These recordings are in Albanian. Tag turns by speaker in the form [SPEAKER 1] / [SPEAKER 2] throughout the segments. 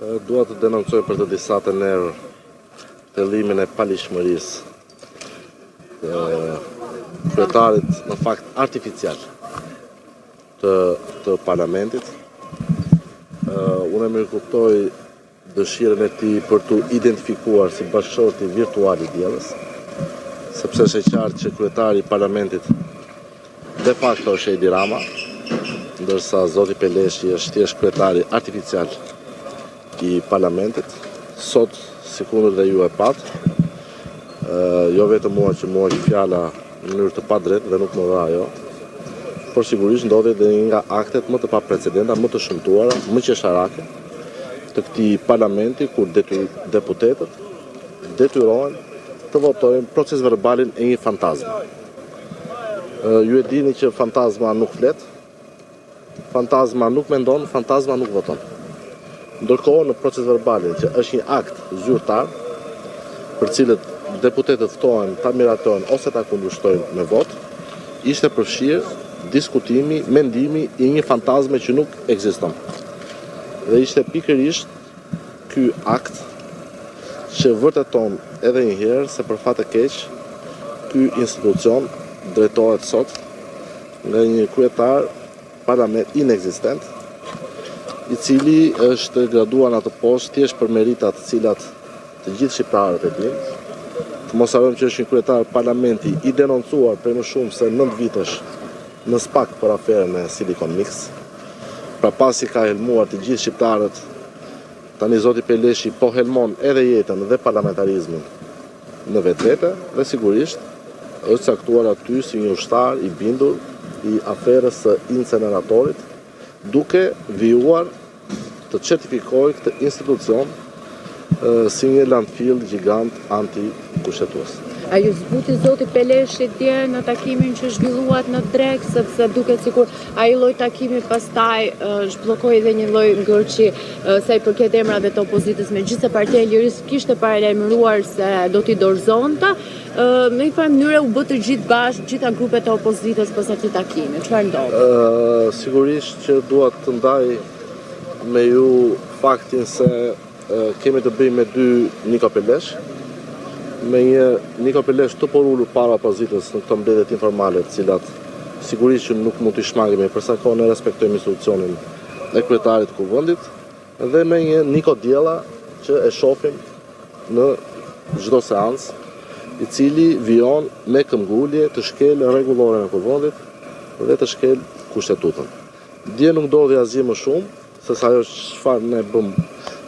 [SPEAKER 1] Dua të denoncoj për të disa të nerë fillimin e palishmërisë të kryetarit në fakt artificial të parlamentit. Unë e mirëkuptoj dëshirën e tij për të identifikuar si bashkëshorti virtual i diellës, sepse është e qartë që kryetari i parlamentit de facto është Edi Rama, ndërsa zoti Peleshi është thjesht kryetari artificial i parlamentit. Sot, sikundër dhe ju e patë, jo vetëm mua që mua që fjala në mënyrë të padrejtë dhe nuk më dha ajo, por sigurisht ndodhi dhe një nga aktet më të paprecedenta, më të shëmtuara, më qesharake të këtij parlamenti, kur deputetët detyrohen të votojnë proces verbalin e një fantazme. Ju e dini që fantazma nuk flet, fantazma nuk mendon, fantazma nuk voton. Ndërkohë në proces verbalin, që është një akt zyrtar, për cilët deputetët ftohen ta miratojnë ose ta kundërshtojnë me vot, ishte përfshirë diskutimi, mendimi i një fantazme që nuk ekziston. Dhe ishte pikërisht ky akt që vërteton edhe një herë se për fat të keq ky institucion drejtohet sot nga një kryetar parlament inekzistent, i cili është graduar në atë postë thjesht për meritat të cilat të gjithë shqiptarët e dinë. Të mos harrojmë që është një kryetar parlamenti i denoncuar për më shumë se 9 vitesh në SPAK për aferën e Silicon Mix. Pra pasi ka helmuar të gjithë shqiptarët, tani zoti Peleshi po helmon edhe jetën dhe parlamentarizmin në vetvete dhe sigurisht është caktuar aty si një ushtar i bindur i aferës së inceneratorit, duke vijuar të certifikojë këtë institucion si një landfill gjigant anti-kushtetues.
[SPEAKER 2] A ju zbuti zoti Peleshi dje në takimin që zhvilluat në Drek, sepse duket sikur ai lloj takimi pastaj zhbllokoi edhe një lloj ngërçi sa i përket emrave të opozitës, megjithëse Partia e Lirisë kishte paralajmëruar se do t'i dorëzonte, në një farë mënyrë u bë të gjithë bashkë, gjitha grupet e opozitës pas atij takimi. Çfarë ndodhi?
[SPEAKER 1] Sigurisht që dua të ndaj me ju faktin se kemi të bëjmë me dy Niko Pelesh, me një Niko Pelesh të porulur para opozitës në këto mbledhjet informale, të cilat sigurisht që nuk mund t'i shmangemi, për sa kohë ne respektojmë institucionin e kryetarit të kuvendit, dhe me një Niko Diella që e shohim në çdo seancë, i cili vijon me këmbgulje të shkel rregullore në kuvendit dhe të shkel kushtetutën. Dje nuk ndodhi asgjë më shumë se sa ajo çfarë ne bëm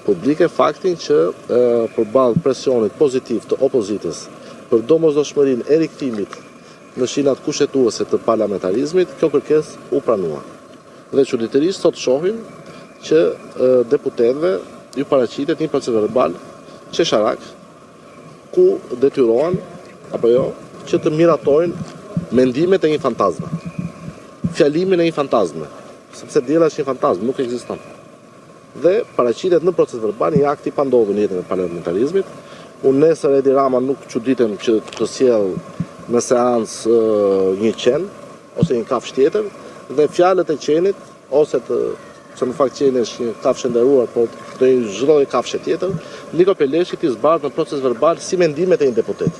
[SPEAKER 1] publike, faktin që përballë presionit pozitiv të opozitës për domosdoshmërinë e rikthimit në shinat kushtetuese të parlamentarizmit, kjo kërkesë u pranua. Dhe çuditërisht sot shohim që deputetëve ju paraqitet një proces verbal qesharak, ku detyrohen apo jo që të miratojnë mendimet e një fantazme, fjalimin e një fantazme, sepse diella është një fantazmë, nuk ekziston. Dhe paraqitet në proces verbal një akt i pandodhur në jetën e parlamentarizmit. Unë nesër Edi Rama nuk çuditem që të sjell në seancë një qen ose një kafshë tjetër, dhe fjalët e qenit ose se në fakt qeni është një kafshë nderuar, por do një çdo kafshë tjetër, Niko Peleshi t'i zbardh në proces verbal si mendimet e një deputet.